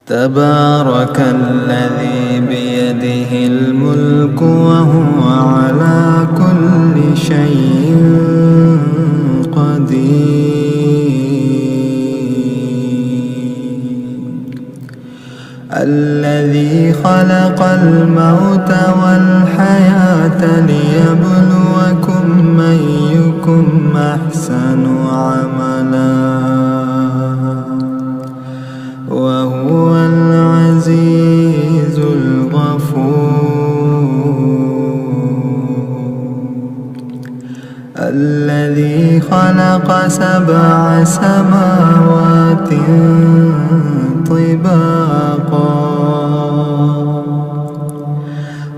تبارك الذي بيده الملك وهو على كل شيء قدير. الذي خلق الموت والحياة ليبلوكم أيكم أحسن عملا وهو العزيز الغفور. الذي خلق 7 سماوات طباقا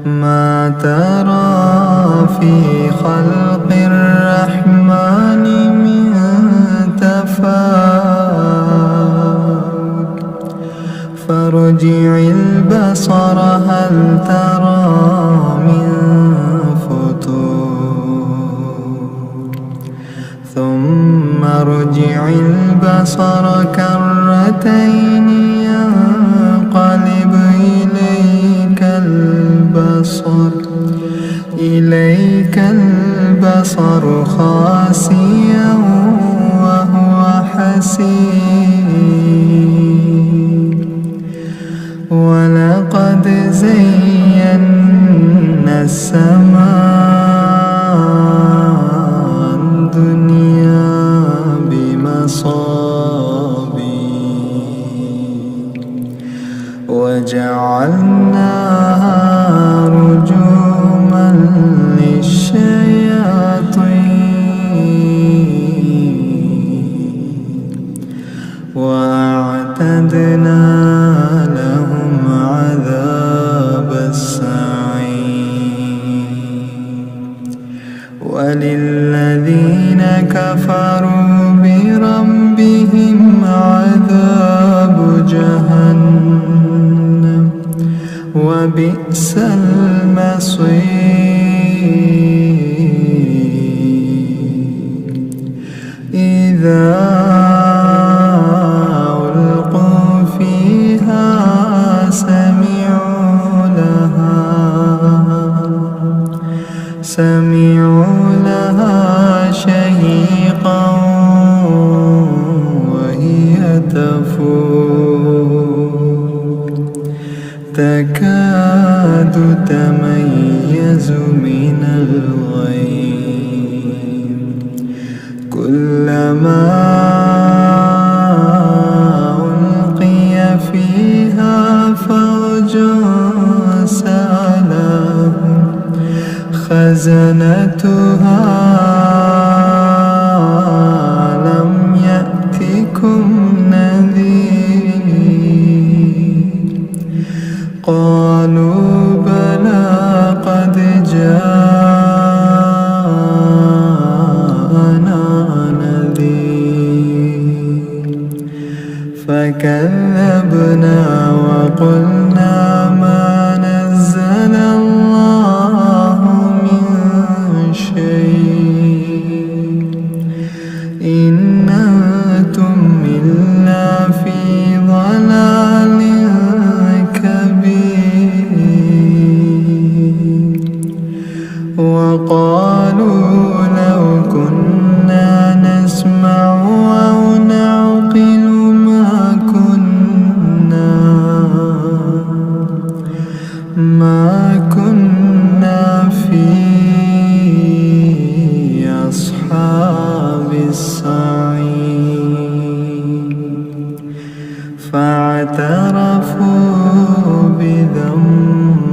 ما ترى في خلق الرحمن من تفاوت فارجع البصر هل ترى من فطور ثم ارجع البصر كرتين ينقلب إليك البصر خاسئا وهو حسير. ولقد زينا السماء الدنيا بمصابيح وجعلناها رجوما للشياطين وأعتدنا لهم عذاب السعير. وللذين كفروا بربهم عذاب جهنم وبئس المصير. إذا ألقوا فيها سمعوا لها شهيقا وهي تفور تكاد تميز من الغيظ كلما ألقي فيها فوج سألهم خزنتها ألم يأتكم نذير قالوا بلى قد جاءنا نذير فكذبنا وقلنا ما نزل الله من شيء إن أنتم إلا في ضلال كبير. وقالوا لو كنا نسمع أو نعقل ما كنا في أصحاب السعير. فاعترفوا بذنبهم